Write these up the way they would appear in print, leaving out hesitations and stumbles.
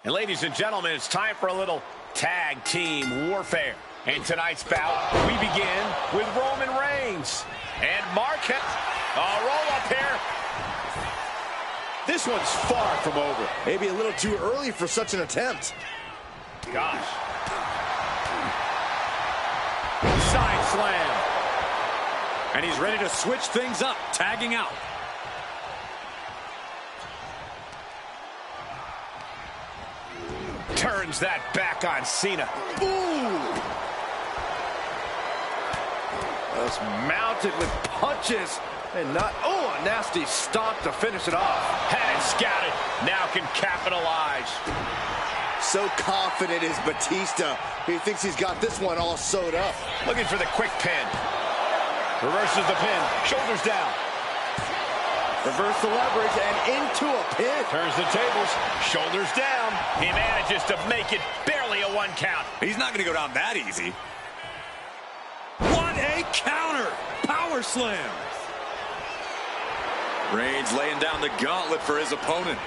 And ladies and gentlemen, it's time for a little tag team warfare. In tonight's bout, we begin with Roman Reigns. And Marquez, a roll up here. This one's far from over. Maybe a little too early for such an attempt. Gosh. Side slam. And he's ready to switch things up, tagging out. Turns that back on Cena. Ooh! Just mounted with punches. And not, oh, a nasty stomp to finish it off. Had it scouted, now can capitalize. So confident is Batista. He thinks he's got this one all sewed up. Looking for the quick pin. Reverses the pin, shoulders down. Reverse the leverage and into a pin. Turns the tables, shoulders down. He manages to make it barely a 1 count. He's not going to go down that easy. What a counter! Power slam. Reigns laying down the gauntlet for his opponent.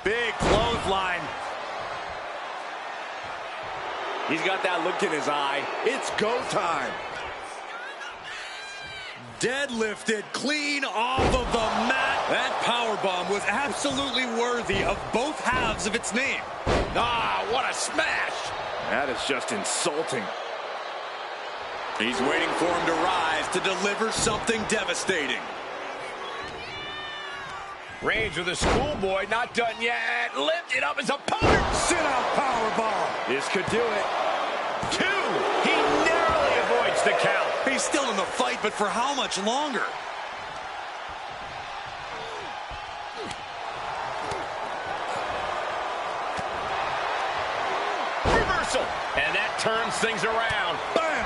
Big clothesline. He's got that look in his eye. It's go time. Deadlifted clean off of the mat. That powerbomb was absolutely worthy of both halves of its name. Ah, what a smash. That is just insulting. He's waiting for him to rise to deliver something devastating. Reigns with a schoolboy, not done yet. Lifted up his opponent. Sit-out powerbomb. This could do it. 2. He narrowly avoids the count. He's still in the fight, but for how much longer? Reversal. And that turns things around. Bam!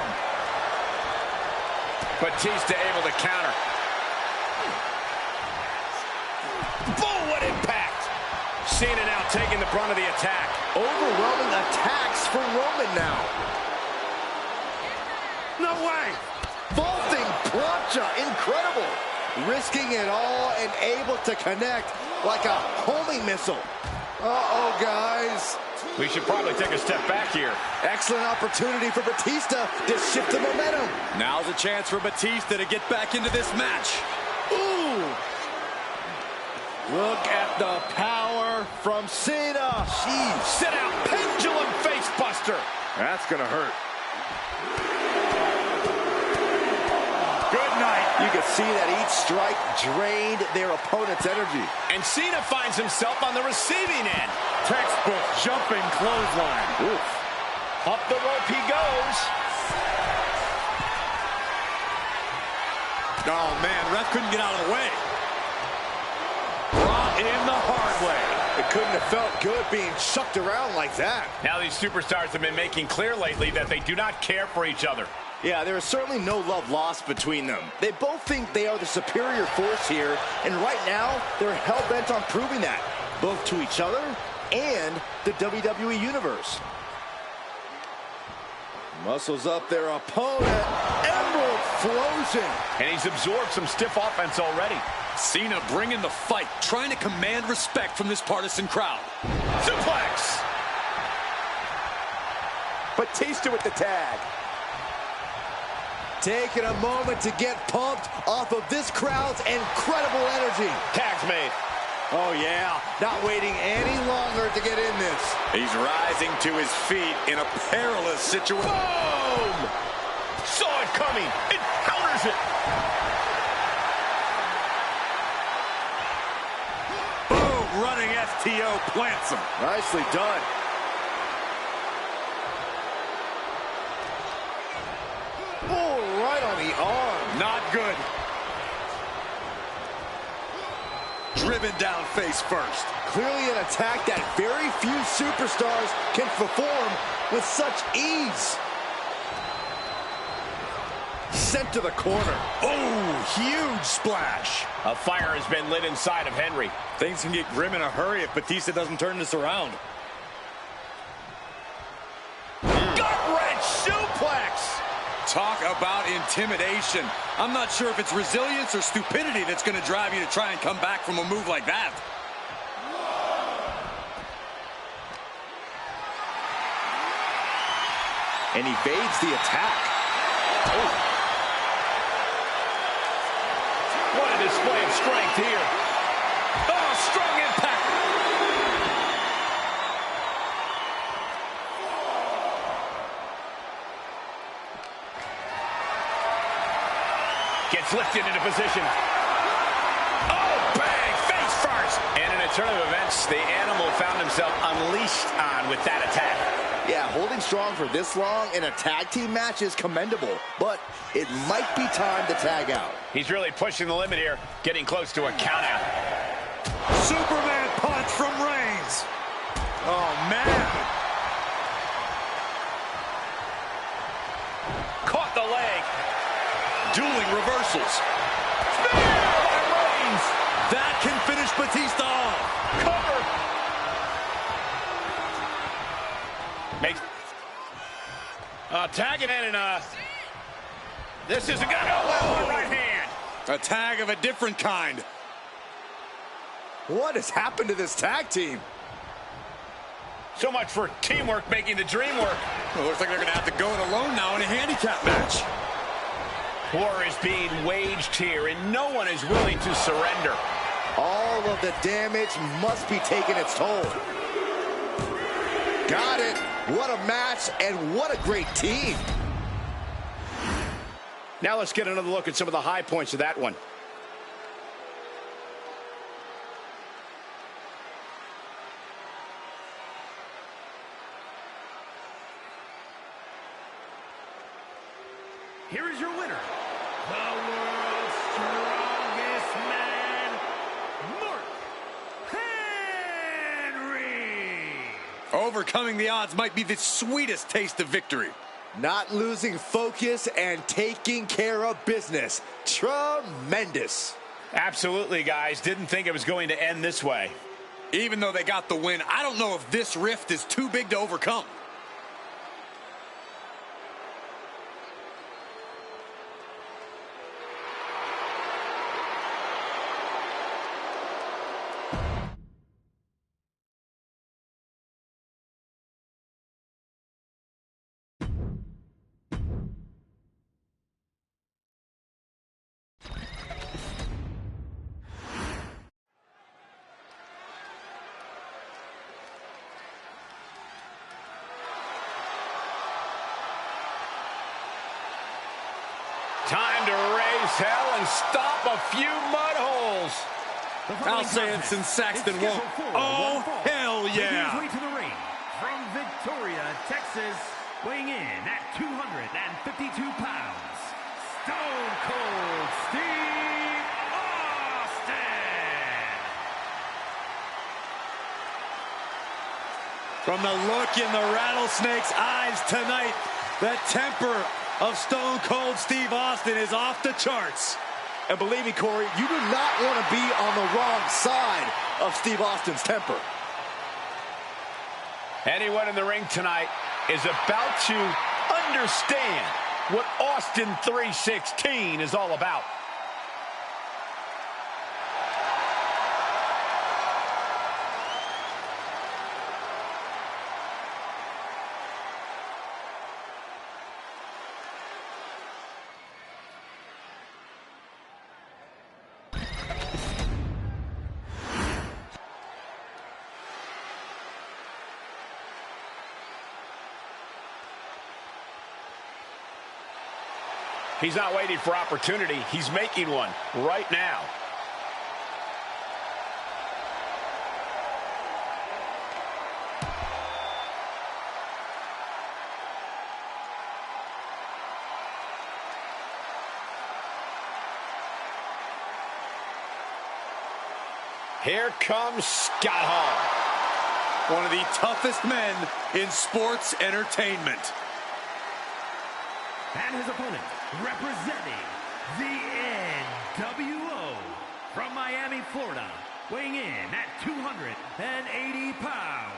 Batista able to counter. Boom, what impact. Cena now taking the brunt of the attack. Overwhelming attacks for Roman now. No way! Vaulting plancha, incredible. Risking it all and able to connect like a homing missile. Uh-oh, guys. We should probably take a step back here. Excellent opportunity for Batista to shift the momentum. Now's a chance for Batista to get back into this match. Ooh! Look at the power from Cena. Jeez. Sit out, pendulum face buster. That's gonna hurt. Good night. You can see that each strike drained their opponent's energy. And Cena finds himself on the receiving end. Textbook jumping clothesline. Oof. Up the rope he goes. Oh, man, ref couldn't get out of the way. Brought in the hard way. It couldn't have felt good being chucked around like that. Now these superstars have been making clear lately that they do not care for each other. Yeah, there is certainly no love lost between them. They both think they are the superior force here, and right now, they're hell-bent on proving that, both to each other and the WWE Universe. Muscles up their opponent. Emerald Flosion. And he's absorbed some stiff offense already. Cena bringing the fight, trying to command respect from this partisan crowd. Suplex. Batista with the tag. Taking a moment to get pumped off of this crowd's incredible energy. Tag's made. Oh, yeah. Not waiting any longer to get in this. He's rising to his feet in a perilous situation. Boom! Saw it coming. It counters it. Boom! Running STO plants him. Nicely done. Oh, right on the arm. Not good. Driven down face first. Clearly an attack that very few superstars can perform with such ease. Sent to the corner. Oh, huge splash. A fire has been lit inside of Henry. Things can get grim in a hurry if Batista doesn't turn this around. Gut-wrench suplex. Talk about intimidation. I'm not sure if it's resilience or stupidity that's going to drive you to try and come back from a move like that. and evades the attack. Oh. What a display of strength here. Oh, strong impact. Gets lifted into position. Oh, bang, face first. And in a turn of events, the animal found himself unleashed on with that attack. Yeah, holding strong for this long in a tag team match is commendable, but it might be time to tag out. He's really pushing the limit here, getting close to a countout. Superman punch from Reigns. Oh, man. Caught the leg. Dueling reversals. Spear by Reigns. That can finish Batista off. Cover. Makes tagging in, and this isn't gonna go well. Right hand. A tag of a different kind. What has happened to this tag team? So much for teamwork making the dream work. Well, looks like they're gonna have to go it alone now in a handicap match. War is being waged here, and no one is willing to surrender. All of the damage must be taking its toll. Got it. What a match, and what a great team. Now let's get another look at some of the high points of that one. Here is your winner, the world's strongest man, Mark Henry. Overcoming the odds might be the sweetest taste of victory. Not losing focus and taking care of business. Tremendous. Absolutely, guys. Didn't think it was going to end this way. Even though they got the win, I don't know if this rift is too big to overcome. Time to raise hell and stop a few mud holes. Al Sanson Saxton won't. Oh, hell yeah. Making his way to the ring from Victoria, Texas, weighing in at 252 pounds, Stone Cold Steve Austin. From the look in the Rattlesnake's eyes tonight, the temper of Stone Cold Steve Austin is off the charts. And believe me, Corey, you do not want to be on the wrong side of Steve Austin's temper. Anyone in the ring tonight is about to understand what Austin 316 is all about. He's not waiting for opportunity. He's making one right now. Here comes Scott Hall. One of the toughest men in sports entertainment. And his opponent, representing the NWO from Miami, Florida, weighing in at 280 pounds,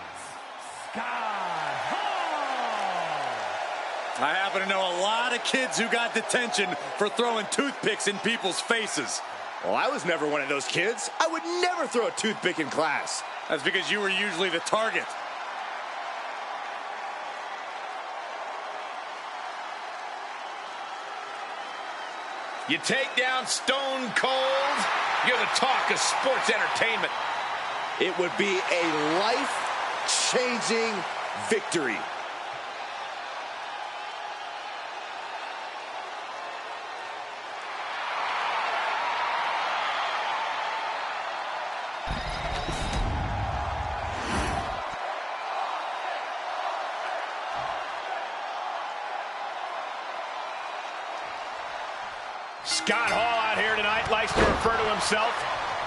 Scott Hall. I happen to know a lot of kids who got detention for throwing toothpicks in people's faces. Well, I was never one of those kids. I would never throw a toothpick in class. That's because you were usually the target. You take down Stone Cold, you're the talk of sports entertainment. It would be a life-changing victory. Scott Hall out here tonight likes to refer to himself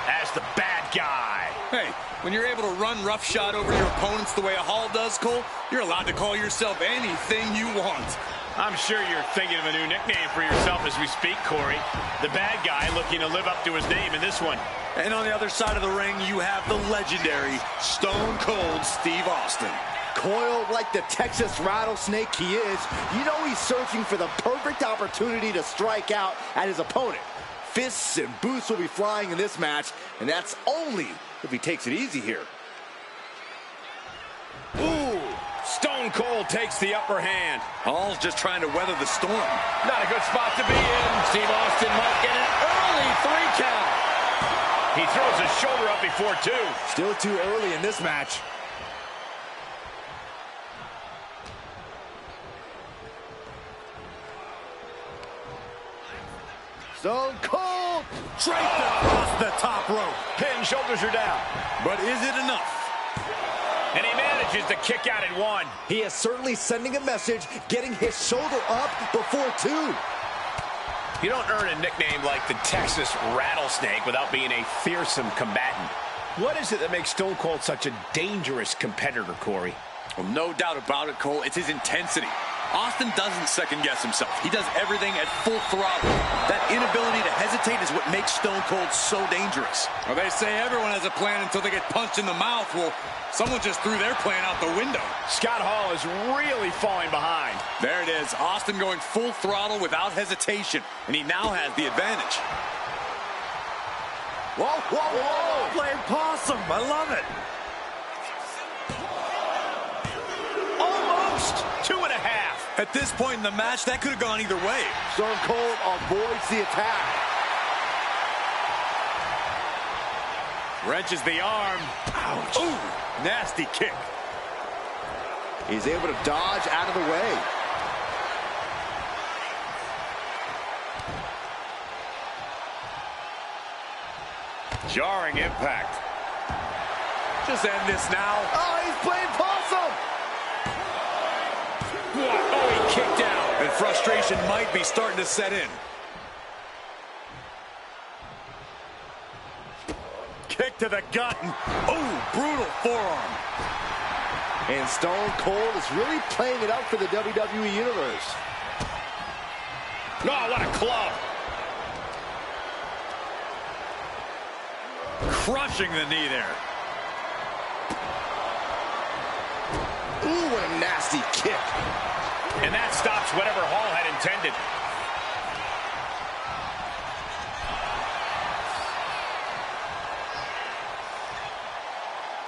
as the bad guy. Hey, when you're able to run roughshod over your opponents the way a Hall does, Cole, you're allowed to call yourself anything you want. I'm sure you're thinking of a new nickname for yourself as we speak, Corey. The bad guy looking to live up to his name in this one. And on the other side of the ring, you have the legendary Stone Cold Steve Austin. Coiled like the Texas rattlesnake he is, you know he's searching for the perfect opportunity to strike out at his opponent. Fists and boots will be flying in this match, and that's only if he takes it easy here. Ooh, Stone Cold takes the upper hand. Hall's just trying to weather the storm. Not a good spot to be in. Steve Austin might get an early 3 count. He throws his shoulder up before 2. Still too early in this match. Stone Cold! Draped across the top rope. Pin, shoulders are down. But is it enough? And he manages to kick out at 1. He is certainly sending a message, getting his shoulder up before 2. You don't earn a nickname like the Texas Rattlesnake without being a fearsome combatant. What is it that makes Stone Cold such a dangerous competitor, Corey? Well, no doubt about it, Cole. It's his intensity. Austin doesn't second-guess himself. He does everything at full throttle. That inability to hesitate is what makes Stone Cold so dangerous. Well, they say everyone has a plan until they get punched in the mouth. Well, someone just threw their plan out the window. Scott Hall is really falling behind. There it is. Austin going full throttle without hesitation, and he now has the advantage. Whoa, whoa, whoa! Playing possum. I love it. Almost 2.5. At this point in the match, that could have gone either way. Stone Cold avoids the attack. Wrenches the arm. Ouch. Ooh, nasty kick. He's able to dodge out of the way. Jarring impact. Just end this now. Oh, he's playing possum! Oh, he kicked out. And frustration might be starting to set in. Kick to the gut. Oh, brutal forearm. And Stone Cold is really playing it up for the WWE Universe. Oh, what a club. Crushing the knee there. Ooh, what a nasty kick. And that stops whatever Hall had intended.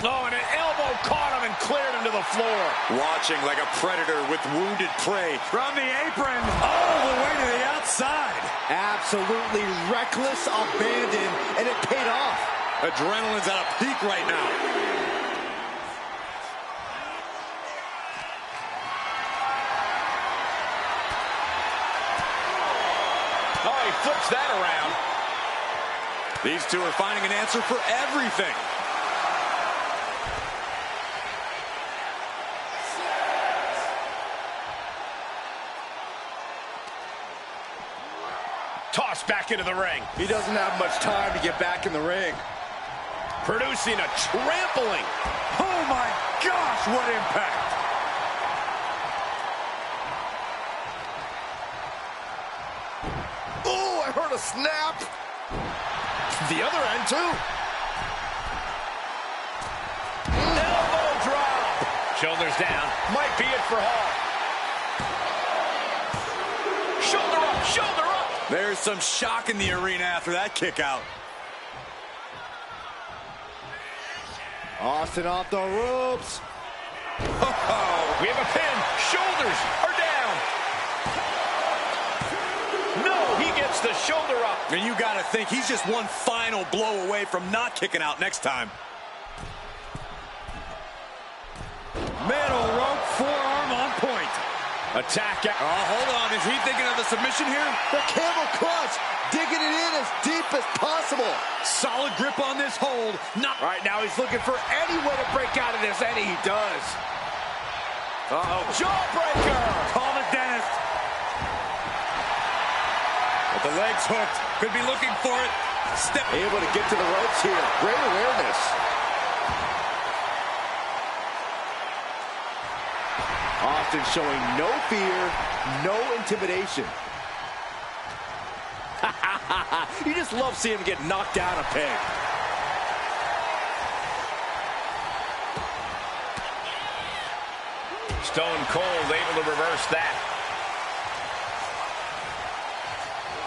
Oh, and an elbow caught him and cleared him to the floor. Watching like a predator with wounded prey. From the apron, all the way to the outside. Absolutely reckless abandon, and it paid off. Adrenaline's at a peak right now. Oh, he flips that around. These two are finding an answer for everything. Tossed back into the ring. He doesn't have much time to get back in the ring. Producing a trampling. Oh my gosh, what impact. Oh, I heard a snap. The other end, too. Elbow drop. Shoulders down. Might be it for Hall. Shoulder up, shoulder up. There's some shock in the arena after that kick out. Austin off the ropes. Oh, we have a pin. Shoulders are down. No, he gets the shoulder up. And you got to think he's just one final blow away from not kicking out next time. Middle rope forearm on point. Attack. Oh, hold on. Is he thinking of the submission here? The camel clutch, digging it in as deep as possible. Solid grip on this hold. Not Right now he's looking for any way to break out of this, and he does. Uh-oh. Jawbreaker. Call it, Dennis. But the leg's hooked. Could be looking for it. Step. Able to get to the ropes here. Great awareness. Austin showing no fear, no intimidation. You just love seeing him get knocked down a peg. Stone Cold able to reverse that.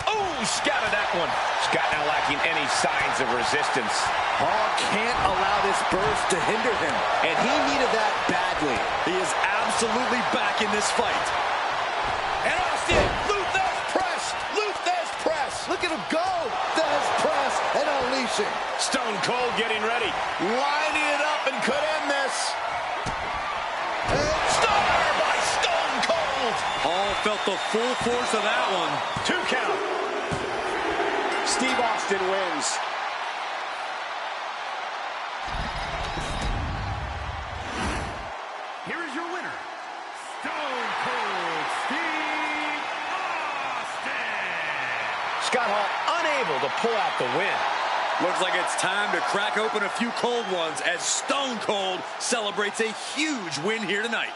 Oh, scouted that one. Scott now lacking any signs of resistance. Hall can't allow this burst to hinder him, and he needed that badly. He is absolutely back in this fight. And Austin, Luthez press, Luthez press. Look at him go. Thesz press and unleashing. Stone Cold getting ready, lining it up and could end this. Stunner by Stone Cold. Hall felt the full force of that one. 2 count. Steve Austin wins. Here is your winner, Stone Cold Steve Austin. Scott Hall unable to pull out the win. Looks like it's time to crack open a few cold ones as Stone Cold celebrates a huge win here tonight.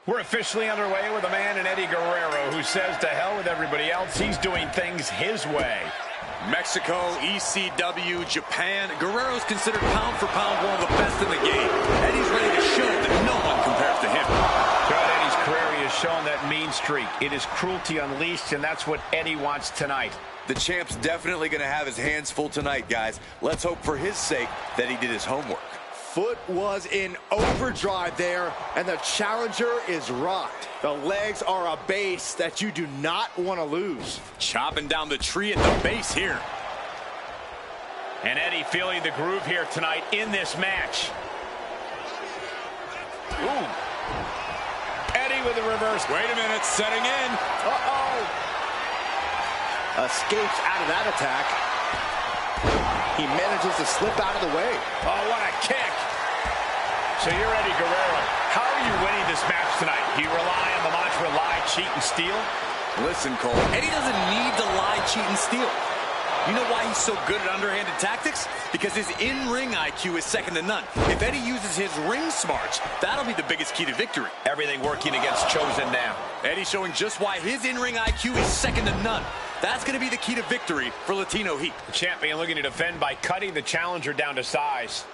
We're officially underway with a man in Eddie Guerrero who says to hell with everybody else. He's doing things his way. Mexico, ECW, Japan. Guerrero's considered pound for pound one of the best in the game. Eddie's ready to show that no one compares to him. Throughout Eddie's career, he has shown that mean streak. It is cruelty unleashed, and that's what Eddie wants tonight. The champ's definitely going to have his hands full tonight, guys. Let's hope for his sake that he did his homework. Foot was in overdrive there, and the challenger is rocked. The legs are a base that you do not want to lose. Chopping down the tree at the base here. And Eddie feeling the groove here tonight in this match. Ooh. Eddie with the reverse. Wait a minute, setting in. Uh-oh. Escapes out of that attack. He manages to slip out of the way. Oh, what a kick. So you're Eddie Guerrero. How are you winning this match tonight? Do you rely on the mantra lie, cheat, and steal? Listen, Cole. Eddie doesn't need to lie, cheat, and steal. You know why he's so good at underhanded tactics? Because his in-ring IQ is second to none. If Eddie uses his ring smarts, that'll be the biggest key to victory. Everything working against Chosen now. Eddie showing just why his in-ring IQ is second to none. That's going to be the key to victory for Latino Heat. The champion looking to defend by cutting the challenger down to size.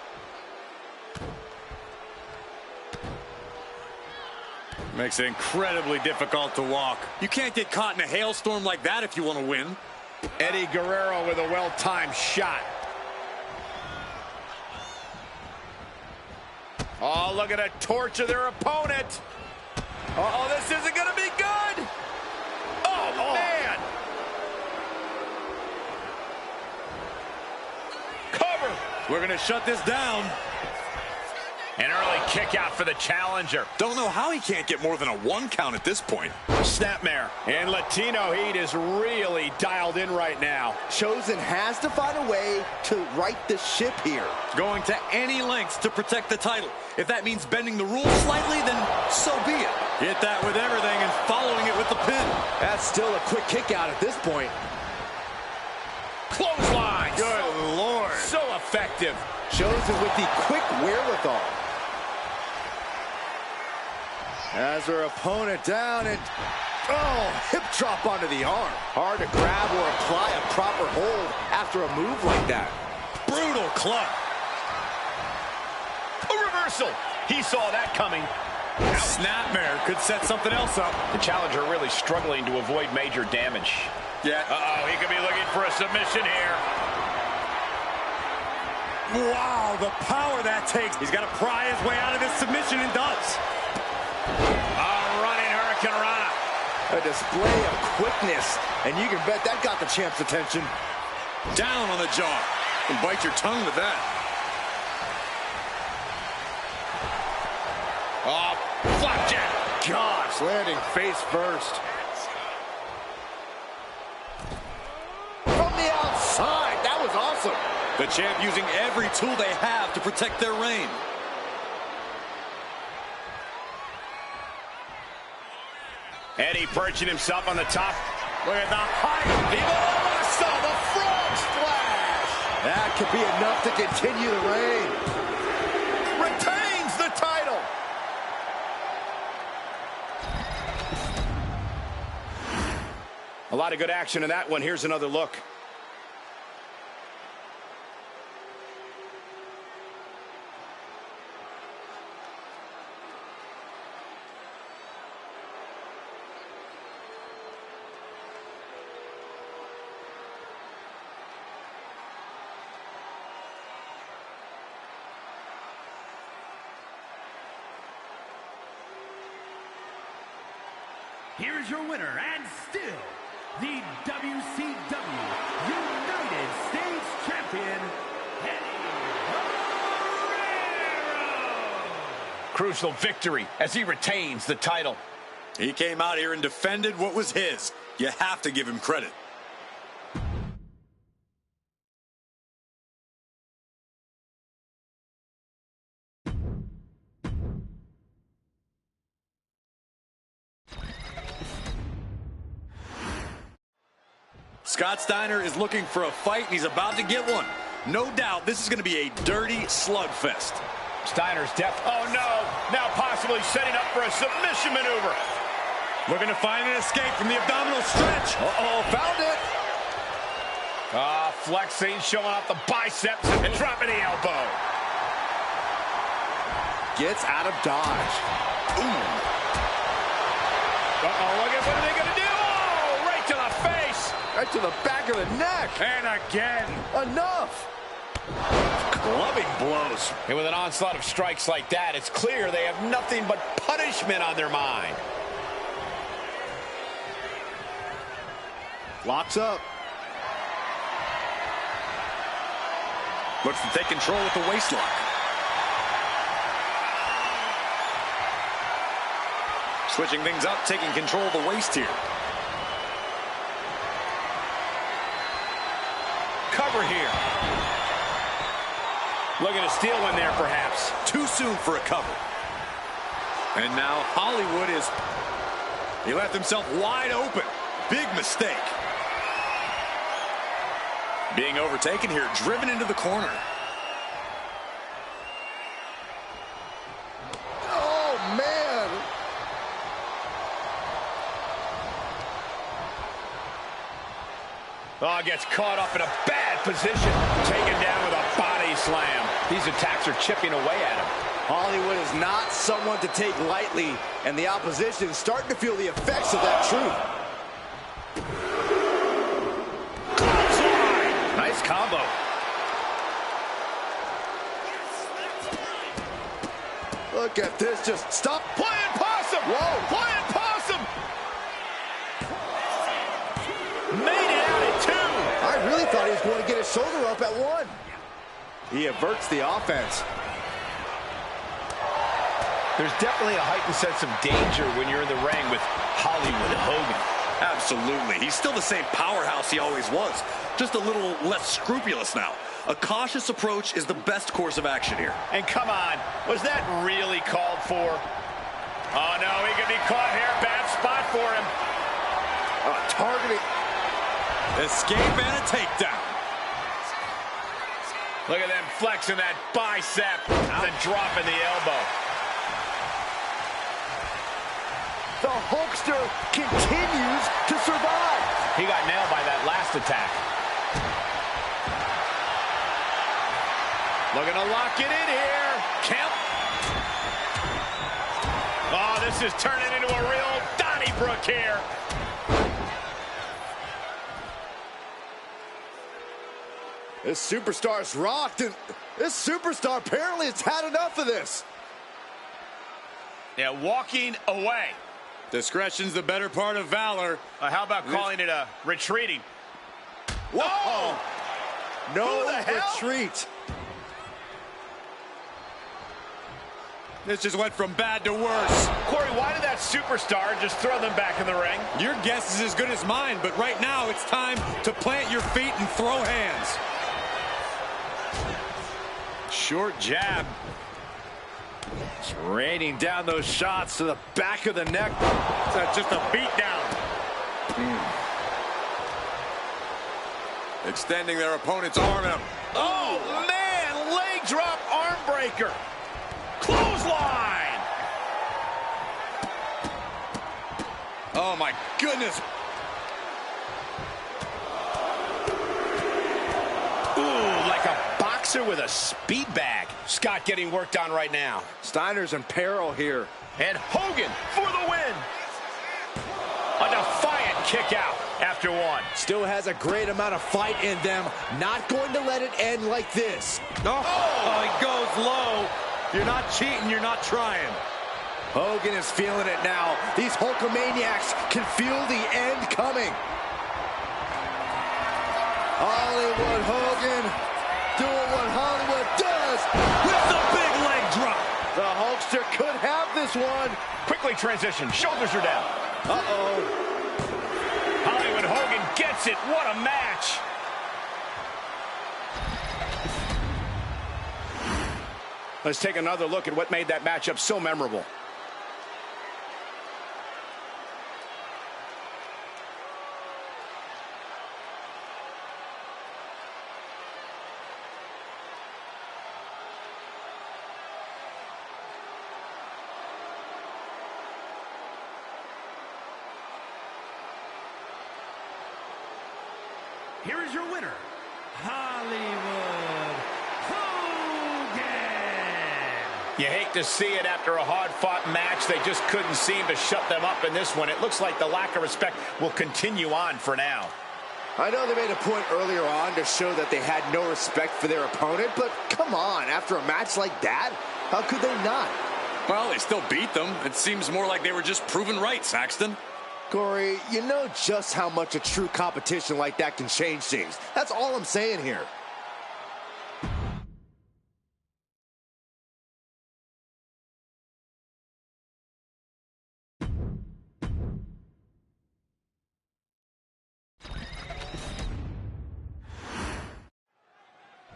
Makes it incredibly difficult to walk. You can't get caught in a hailstorm like that if you want to win. Eddie Guerrero with a well-timed shot. Oh, look at a torch of their opponent. Uh-oh, this isn't going to be good. Oh, man. Cover. We're going to shut this down. An early kick out for the challenger. Don't know how he can't get more than a 1 count at this point. Snapmare. And Latino Heat is really dialed in right now. Chosen has to find a way to right the ship here. Going to any lengths to protect the title. If that means bending the rules slightly, then so be it. Hit that with everything and following it with the pin. That's still a quick kick out at this point. Clotheslines. Good Lord. So effective. Chosen with the quick wherewithal. As her opponent down and, hip drop onto the arm. Hard to grab or apply a proper hold after a move like that. Brutal club. A reversal. He saw that coming. Snapmare could set something else up. The challenger really struggling to avoid major damage. Yeah. Uh-oh, he could be looking for a submission here. Wow, the power that takes. He's got to pry his way out of this submission and does. Running Hurricane Rana. A display of quickness, and you can bet that got the champ's attention. Down on the jaw. And bite your tongue with that. Oh, flapjack. Gosh, landing face first. From the outside, that was awesome. The champ using every tool they have to protect their reign. Eddie perching himself on the top. Look at the height. Viva la Masa, the frog splash. That could be enough to continue the reign. Retains the title. A lot of good action in that one. Here's another look. Here's your winner, and still the WCW United States Champion, Eddie Guerrero. Crucial victory as he retains the title. He came out here and defended what was his. You have to give him credit. Scott Steiner is looking for a fight, and he's about to get one. No doubt this is going to be a dirty slugfest. Steiner's depth. Oh, no. Now possibly setting up for a submission maneuver. Looking to find an escape from the abdominal stretch. Uh-oh, found it. Flexing, showing off the biceps and dropping the elbow. Gets out of dodge. Ooh. Uh-oh, look at what are they going to do? Oh, right to the face. Right to the back of the neck. And again. Enough. Clubbing blows. And with an onslaught of strikes like that, it's clear they have nothing but punishment on their mind. Locks up. Looks to take control with the waistlock. Switching things up, taking control of the waist here. Cover here. Looking to steal one there, perhaps. Too soon for a cover. And now Hollywood he left himself wide open. Big mistake. Being overtaken here, driven into the corner. Oh, man. Oh, gets caught up in a bad position. Taken down with a body slam. These attacks are chipping away at him. Hollywood is not someone to take lightly, and the opposition is starting to feel the effects of that truth. Nice combo. Look at this. Just stop Playing possum. Whoa. Playing possum. Made it out at 2. I really thought he was going to get his shoulder up at 1. He averts the offense. There's definitely a heightened sense of danger when you're in the ring with Hollywood Hogan. Absolutely. He's still the same powerhouse he always was. Just a little less scrupulous now. A cautious approach is the best course of action here. And come on, was that really called for? Oh, no, he could be caught here. Bad spot for him. Targeting. Escape and a takedown. Look at them flexing that bicep. The drop in the elbow. The Hulkster continues to survive. He got nailed by that last attack. Looking to lock it in here. Kemp. This is turning into a real Donnybrook here. This superstar's rocked, and this superstar apparently has had enough of this. Yeah, walking away. Discretion's the better part of valor. How about calling it a retreating? Whoa! Oh! No Who the hell? retreat. This just went from bad to worse. Corey, why did that superstar just throw them back in the ring? Your guess is as good as mine, but right now it's time to plant your feet and throw hands. Short jab. It's raining down those shots to the back of the neck. That's just a beat down. Extending their opponent's arm out. Oh, man! Leg drop arm breaker. Clothesline! Oh, my goodness. Ooh, like a boxer with a speed bag. Scott getting worked on right now. Steiner's in peril here. And Hogan for the win. A defiant kick out after one. Still has a great amount of fight in them. Not going to let it end like this. Oh, he goes low. If you're not cheating, you're not trying. Hogan is feeling it now. These Hulkamaniacs can feel the end coming. Hollywood Hogan doing what Hollywood does With the big leg drop. The Hulkster could have this one. Quickly transition. Shoulders are down. Uh-oh. Hollywood Hogan gets it. What a match. Let's take another look at what made that matchup so memorable. Here is your winner, Hollywood Hogan. You hate to see it after a hard-fought match. They just couldn't seem to shut them up in this one. It looks like the lack of respect will continue on for now. I know they made a point earlier on to show that they had no respect for their opponent, but come on, after a match like that, how could they not? Well, they still beat them. It seems more like they were just proven right, Saxton. Corey, you know just how much a true competition like that can change things. That's all I'm saying here.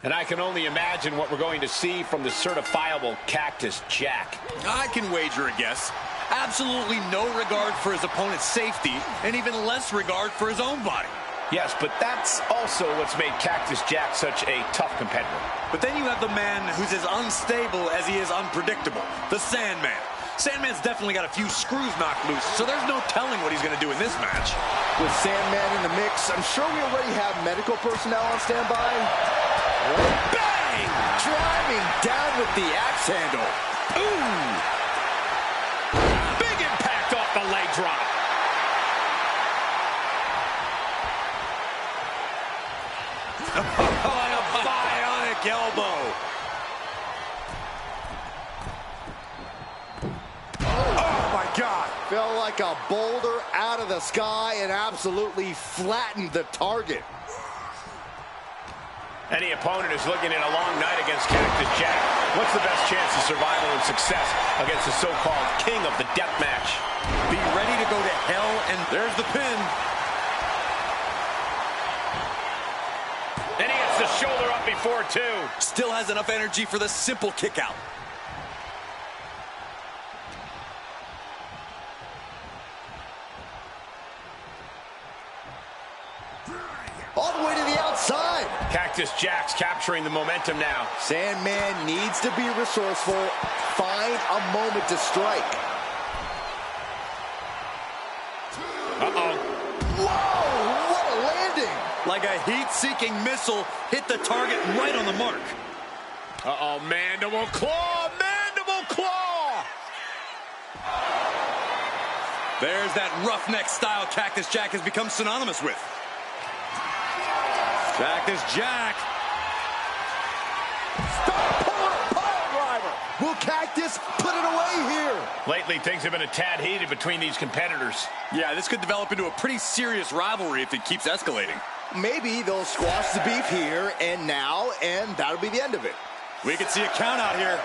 And I can only imagine what we're going to see from the certifiable Cactus Jack. I can wager a guess. Absolutely no regard for his opponent's safety, and even less regard for his own body. Yes, but that's also what's made Cactus Jack such a tough competitor. But then you have the man who's as unstable as he is unpredictable, the Sandman. Sandman's definitely got a few screws knocked loose, so there's no telling what he's going to do in this match. With Sandman in the mix, I'm sure we already have medical personnel on standby. Bang! Driving down with the axe handle. Ooh! Big impact off the leg drop. Oh, a bionic elbow. Oh my God! Fell like a boulder out of the sky and absolutely flattened the target. Any opponent is looking at a long night against Cactus Jack. What's the best chance of survival and success against the so-called king of the death match? Be ready to go to hell, and there's the pin. And he gets the shoulder up before two. Still has enough energy for the simple kick out. All the way to the outside. Cactus Jack's capturing the momentum now. Sandman needs to be resourceful. Find a moment to strike. Uh-oh. Whoa! What a landing! Like a heat-seeking missile, hit the target right on the mark. Uh-oh, mandible claw! Mandible claw! There's that roughneck style Cactus Jack has become synonymous with. Cactus Jack. Will Cactus put it away here? Lately, things have been a tad heated between these competitors. Yeah, this could develop into a pretty serious rivalry if it keeps escalating. Maybe they'll squash the beef here and now, and that'll be the end of it. We could see a count out here.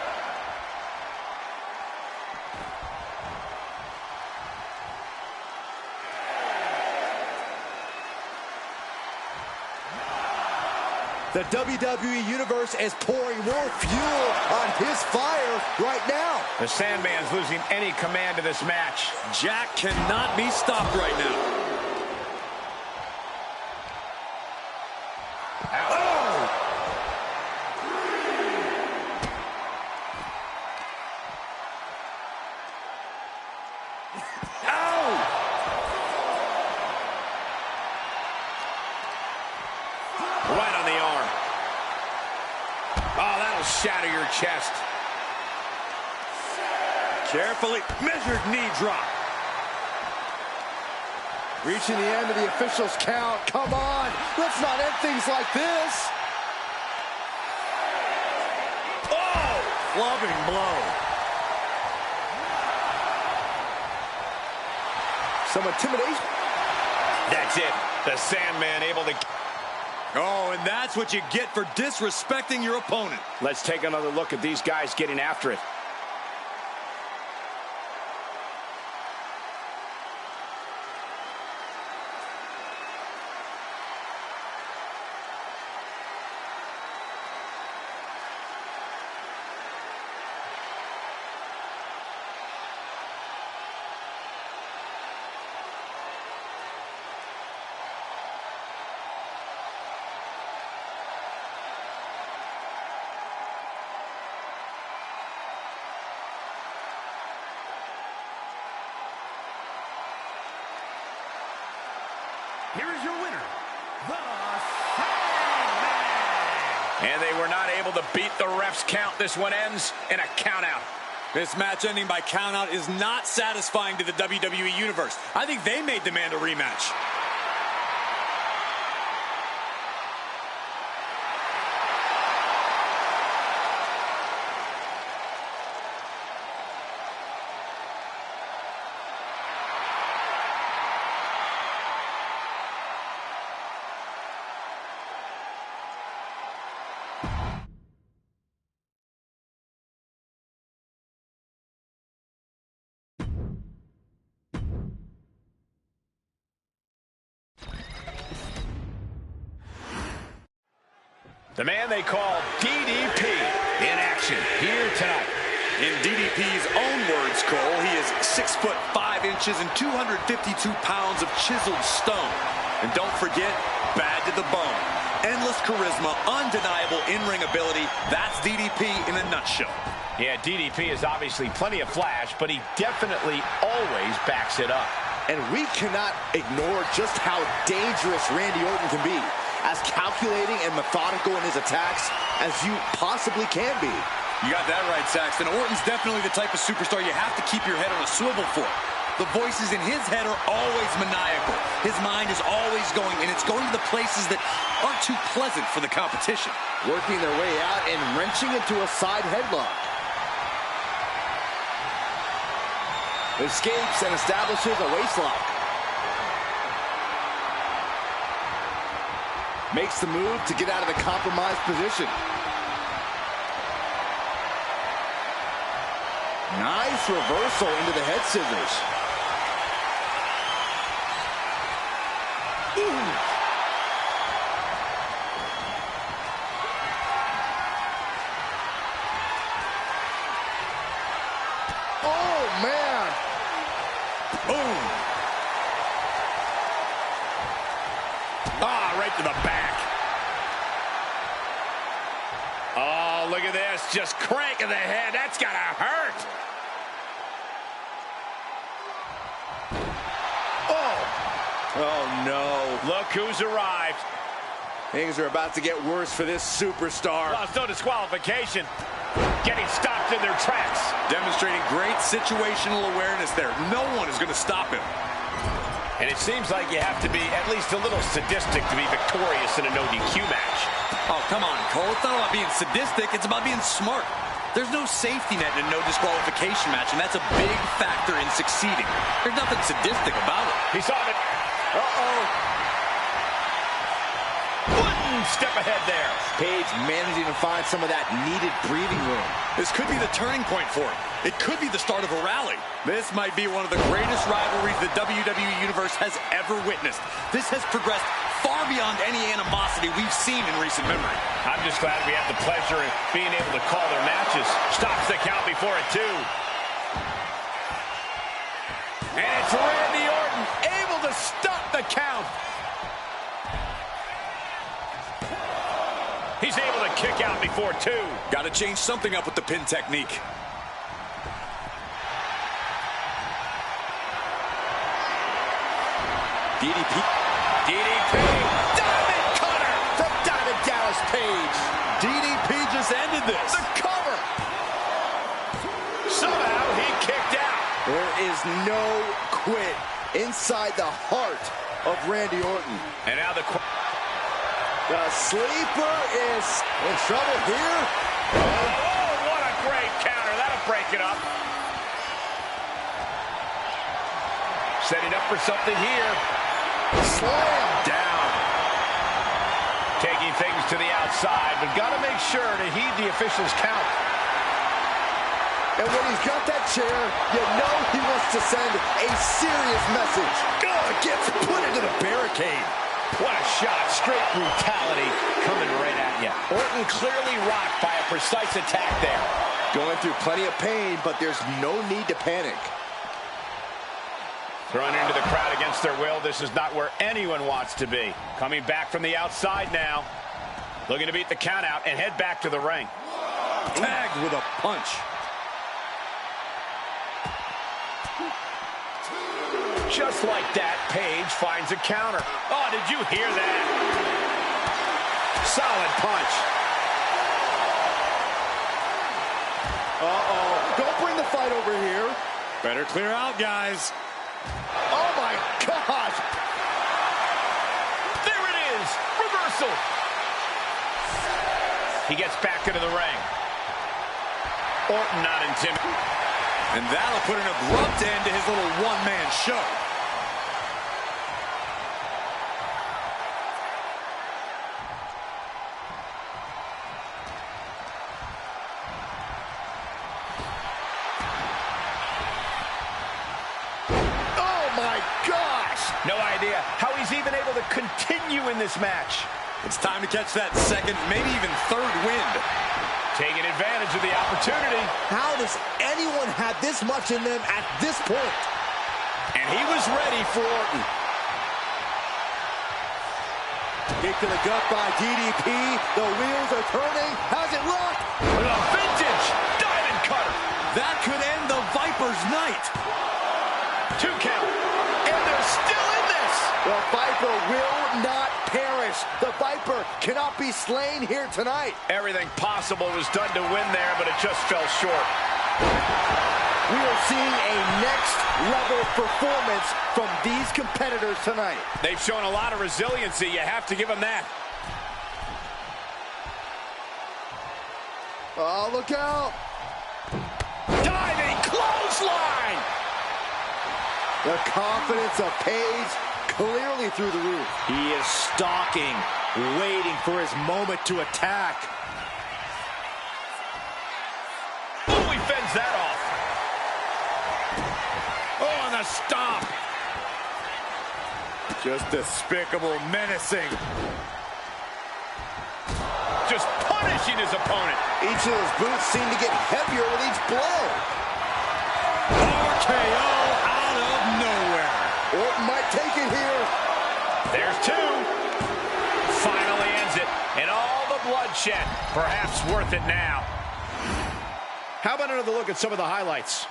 The WWE Universe is pouring more fuel on his fire right now. The Sandman's losing any command of this match. Jack cannot be stopped right now. Oh! Right on the arm. Oh, that'll shatter your chest. Carefully measured knee drop. Reaching the end of the official's count. Come on, let's not end things like this. Oh, clubbing blow. Some intimidation. That's it. The Sandman able to... Oh, and that's what you get for disrespecting your opponent. Let's take another look at these guys getting after it. Here is your winner, the Sandman. And they were not able to beat the ref's count. This one ends in a countout. This match ending by countout is not satisfying to the WWE Universe. I think they may demand a rematch. The man they call DDP in action here tonight. In DDP's own words, Cole, he is 6 foot 5 inches and 252 pounds of chiseled stone. And don't forget, bad to the bone. Endless charisma, undeniable in-ring ability. That's DDP in a nutshell. Yeah, DDP is obviously plenty of flash, but he definitely always backs it up. And we cannot ignore just how dangerous Randy Orton can be. As calculating and methodical in his attacks as you possibly can be. You got that right, Saxton. Orton's definitely the type of superstar you have to keep your head on a swivel for. The voices in his head are always maniacal. His mind is always going, and it's going to the places that aren't too pleasant for the competition. Working their way out and wrenching into a side headlock. Escapes and establishes a waistlock. Makes the move to get out of the compromised position. Nice reversal into the head scissors. Ooh. Oh, man. Boom. Ah, right to the back. Oh, look at this. Just cranking the head. That's gotta hurt. Oh, no. Look who's arrived. Things are about to get worse for this superstar. Well, it's no disqualification. Getting stopped in their tracks. Demonstrating demonstrating great situational awareness there. No one is going to stop him. And it seems like you have to be at least a little sadistic to be victorious in a no DQ match. Oh, come on, Cole. It's not about being sadistic. It's about being smart. There's no safety net in a no disqualification match, and that's a big factor in succeeding. There's nothing sadistic about it. He saw it. Uh-oh. One step ahead there. Page managing to find some of that needed breathing room. This could be the turning point for him. It could be the start of a rally. This might be one of the greatest rivalries the WWE Universe has ever witnessed. This has progressed far beyond any animosity we've seen in recent memory. I'm just glad we have the pleasure of being able to call their matches. Stops the count before a 2. And it's Randy Orton able to stop the count. He's able to kick out before 2. Got to change something up with the pin technique. DDP. Diamond cutter From Diamond Dallas Page. DDP just ended this. the cover. Somehow he kicked out. There is no quit inside the heart of Randy Orton. And now the sleeper is in trouble here. oh, what a great counter. That'll break it up. Setting up for something here. Slam Down. Taking things to the outside, but got to make sure to heed the official's count. And when he's got that chair, you know he wants to send a serious message. Gets put into the barricade. What a shot. Straight brutality coming right at you. Orton clearly rocked by a precise attack there. Going through plenty of pain, but there's no need to panic. Thrown into the crowd against their will. This is not where anyone wants to be. Coming back from the outside now. Looking to beat the count out and head back to the ring. Tagged with a punch. Just like that, Page finds a counter. Oh, did you hear that? Solid punch. Uh-oh. Don't bring the fight over here. Better clear out, guys. Oh, my God. There it is. Reversal. He gets back into the ring. Orton not intimidated. And that'll put an abrupt end to his little one-man show. Oh, my gosh. No idea how he's even able to continue in this match. It's time to catch that second, maybe even third wind. Taking advantage of the opportunity. How does anyone have this much in them at this point? And he was ready for Orton. Kick to the gut by DDP. The wheels are turning. How's it look? With a vintage diamond cutter. That could end the Viper's night. 2 count. And they're still in this. The Viper will not perish. The Viper cannot be slain here tonight. Everything possible was done to win there, but it just fell short. We are seeing a next level performance from these competitors tonight. They've shown a lot of resiliency. You have to give them that. Oh, look out. Diving clothesline. The confidence of Page clearly through the roof. He is stalking, waiting for his moment to attack. Oh, he fends that off. Oh, and the stomp. Just despicable, menacing. Just punishing his opponent. Each of those boots seem to get heavier with each blow. RKO out of nowhere. Orton might take it here. There's 2. Finally ends it. And all the bloodshed. Perhaps worth it now. How about another look at some of the highlights?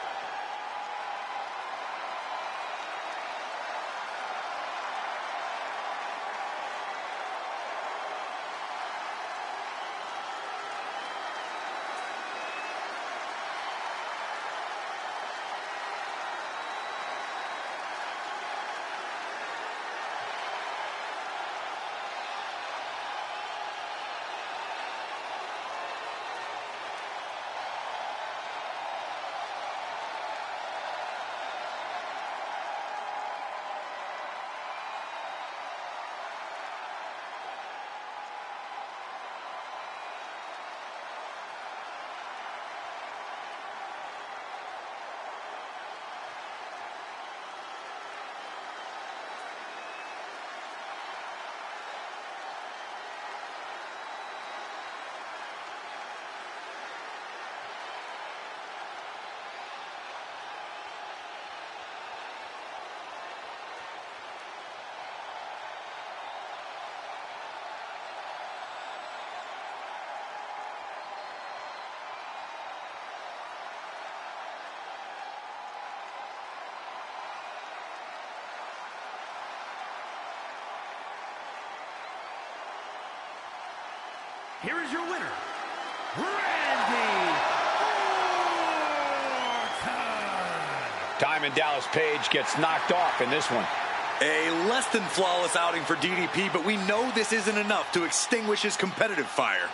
here is your winner, Randy Orton. Diamond Dallas Page gets knocked off in this one. A less than flawless outing for DDP, but we know this isn't enough to extinguish his competitive fire.